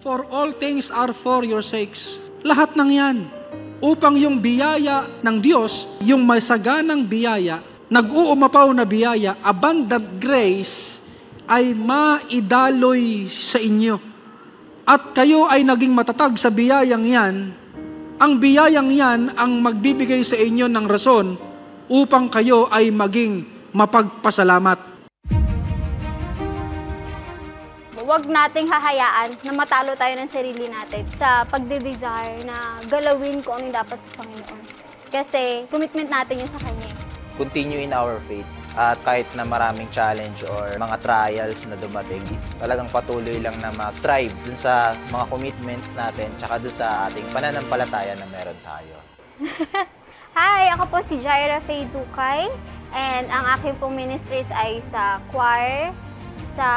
For all things are for your sakes. Lahat ng yan. Upang yung biyaya ng Diyos, yung masaganang biyaya, nag-uumapaw na biyaya, abundant grace, ay maidaloy sa inyo. At kayo ay naging matatag sa biyayang yan. Ang biyayang yan ang magbibigay sa inyo ng rason upang kayo ay maging mapagpasalamat. Huwag nating hahayaan na matalo tayo ng sarili natin sa pagde-desire na galawin kung ano yung dapat sa Panginoon. Kasi commitment natin yun sa Kanya. Continue in our faith. At kahit na maraming challenge or mga trials na dumating, is talagang patuloy lang na ma-strive dun sa mga commitments natin tsaka dun sa ating pananampalataya na meron tayo. Hi! Ako po si Jaira Faye Ducay and ang aking pong ministries ay sa choir, sa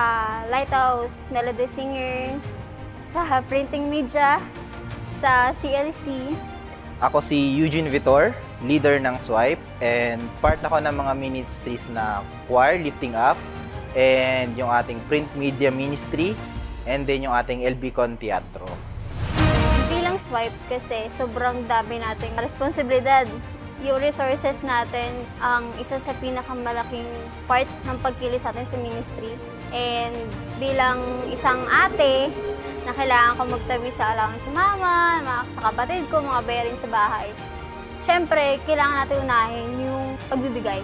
Lighthouse Melody Singers, sa printing media, sa CLC. Ako si Eugene Vitor, leader ng Swipe, and part ako ng mga ministries na choir, lifting up, and yung ating print media ministry, and then yung ating LB Con Teatro. Bilang Swipe kasi sobrang dami nating responsibilidad. Yung resources natin ang isa sa pinakamalaking part ng pagkilos natin sa ministry. And bilang isang ate na kailangan ko magtabi sa allowance sa mama, sa kapatid ko, mga bayarin sa bahay, syempre, kailangan natin unahin yung pagbibigay.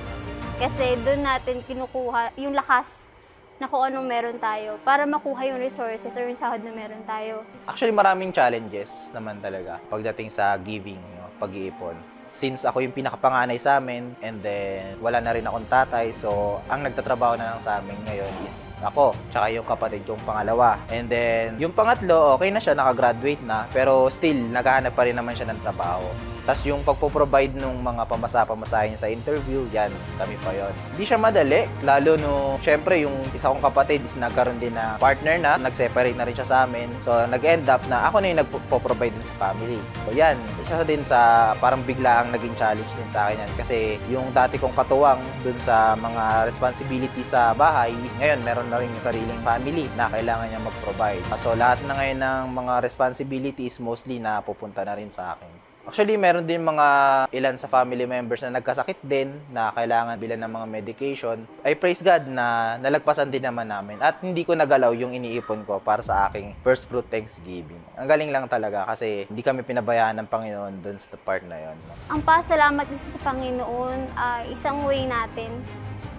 Kasi doon natin kinukuha yung lakas na kung anong meron tayo para makuha yung resources or yung sahod na meron tayo. Actually, maraming challenges naman talaga pagdating sa giving, pag-iipon. Since ako yung pinakapanganay sa amin, and then wala na rin akong tatay, so ang nagtatrabaho na lang sa amin ngayon is ako, tsaka yung kapatid kong pangalawa. And then, yung pangatlo, okay na siya, nakagraduate na, pero still, naghahanap pa rin naman siya ng trabaho. Tapos yung pagpo-provide nung mga pamasa-pamasahin sa interview, yan, kami pa yon. Hindi siya madali, lalo no, syempre yung isa kong kapatid is nagkaroon din na partner na, nag-separate na rin siya sa amin. So nag-end up na ako na yung nagpo-provide din sa family. So yan, isa din sa parang biglaang naging challenge din sa akin yan. Kasi yung dati kong katuwang dun sa mga responsibility sa bahay, ngayon meron na rin yung sariling family na kailangan niya mag-provide. So lahat na ngayon ng mga responsibilities mostly na pupunta na rin sa akin. Actually, meron din mga ilan sa family members na nagkasakit din na kailangan bilan ng mga medication. I praise God na nalagpasan din naman namin at hindi ko nagalaw yung iniipon ko para sa aking first fruit Thanksgiving. Ang galing lang talaga kasi hindi kami pinabayaan ng Panginoon dun sa part na yon. Ang pasalamat isa sa Panginoon ay isang way natin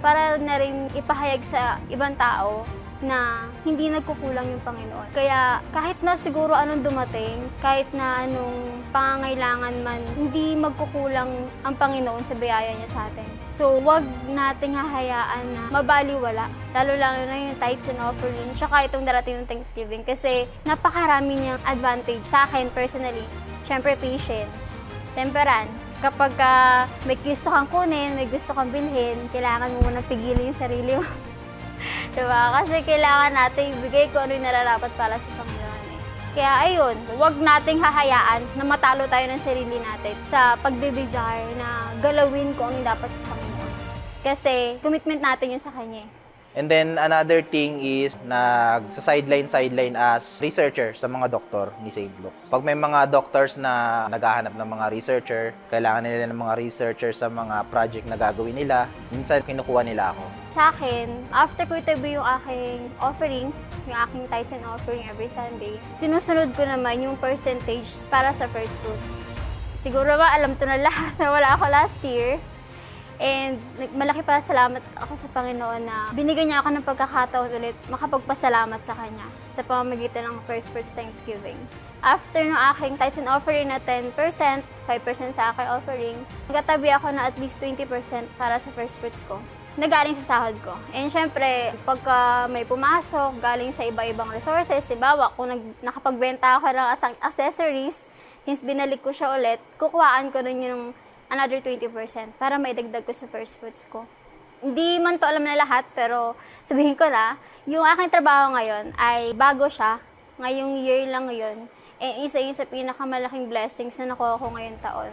para na rin ipahayag sa ibang tao na hindi nagkukulang yung Panginoon. Kaya kahit na siguro anong dumating, kahit na anong pangangailangan man, hindi magkukulang ang Panginoon sa biyaya niya sa atin. So, wag nating hahayaan na mabaliwala. Lalo na yung tithes and offering, tsaka itong darating yung Thanksgiving. Kasi napakarami niyang advantage sa akin personally. Siyempre, patience. Temperance. Kapag may gusto kang kunin, may gusto kang bilhin, kailangan mo muna pigilin yung sarili mo. Diba? Kasi kailangan natin ibigay kung ano yung nararapat para sa Panginoon. Kaya ayun, huwag nating hahayaan na matalo tayo ng sarili natin sa pagde-desire na galawin kung ano yung dapat sa Panginoon. Kasi commitment natin yun sa Kanya. And then another thing is nagsa-sideline as researcher sa mga doktor ni St. Luke's. Pag may mga doctors na naghahanap ng mga researcher, kailangan nila ng mga researcher sa mga project na gagawin nila, minsan kinukuha nila ako. Sa akin, after ko itabi yung aking offering, yung aking tithes and offering every Sunday, sinusunod ko naman yung percentage para sa first fruits. Siguro ba alam to na lahat na wala ako last year. And malaki pa salamat ako sa Panginoon na binigyan niya ako ng pagkakataon ulit makapagpasalamat sa Kanya sa pamamagitan ng first fruits Thanksgiving. After ng aking tithes and offering na 10%, 5% sa aking offering, nagkatabi ako na at least 20% para sa first fruits ko na galing sa sahod ko. And syempre, pagka may pumasok galing sa iba-ibang resources, halimbawa kung nakapagbenta ako ng accessories, since binalik ko siya ulit, kukuhaan ko nun yung another 20% para maidagdag ko sa first fruits ko. Hindi man to alam na lahat, pero sabihin ko na, yung aking trabaho ngayon ay bago siya, ngayong year lang yun, and isa yun sa pinakamalaking blessings na nakuha ko ngayong taon.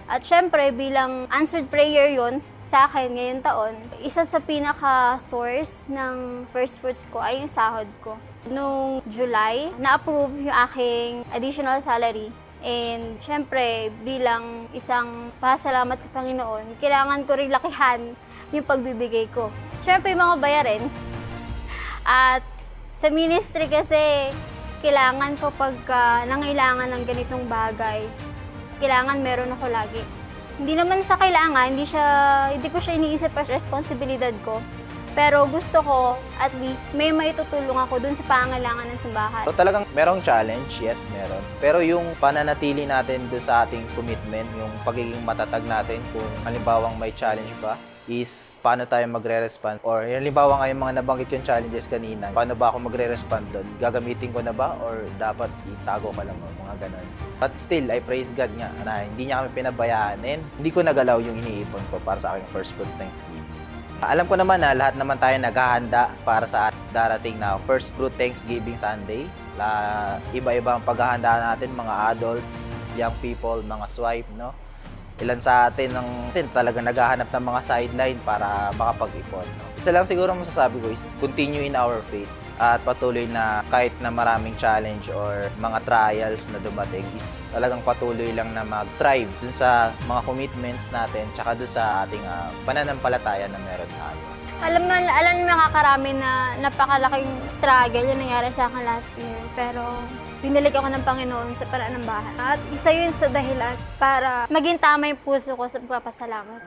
At syempre, bilang answered prayer yun sa akin ngayong taon, isa sa pinaka-source ng first fruits ko ay yung sahod ko. Nung July, na-approve yung aking additional salary. And syempre, bilang isang pasalamat sa Panginoon, kailangan ko rin lakihan yung pagbibigay ko. Syempre, yung mga bayarin. At sa ministry kasi, kailangan ko pagka nangailangan ng ganitong bagay, kailangan meron ako lagi. Hindi naman sa kailangan, hindi ko siya iniisip as responsibilidad ko. Pero gusto ko, at least, may maitutulong ako dun sa pangangailangan ng simbahan. So talagang merong challenge, yes, meron. Pero yung pananatili natin dun sa ating commitment, yung pagiging matatag natin kung halimbawang may challenge ba, is paano tayo magre-respond. Or halimbawa nga yung mga nabanggit yung challenges kanina, paano ba ako magre-respond doon? Gagamitin ko na ba? Or dapat itago ka lang o mga ganun. But still, I praise God nga na hindi niya kami pinabayaan and hindi ko nagalaw yung iniipon ko para sa aking first fruit Thanksgiving. Alam ko naman na lahat naman tayo naghahanda para sa darating na First Fruit Thanksgiving Sunday. Iba-iba ang paghahanda natin, mga adults, young people, mga swipe, no? Ilan sa atin talaga naghahanap ng mga sideline para makapag-ipon. No? Isa lang siguro masasabi ko is continue in our faith at patuloy na kahit na maraming challenge or mga trials na dumating is talagang patuloy lang na mag-strive dun sa mga commitments natin tsaka dun sa ating pananampalataya na meron tayo. Alam mo nakakarami na napakalaking struggle yung nangyari sa akin last year. Pero pinilig ako ng Panginoon sa pananambahan. At isa yun sa dahilan para maging tama yung puso ko sa pagpapasalamat.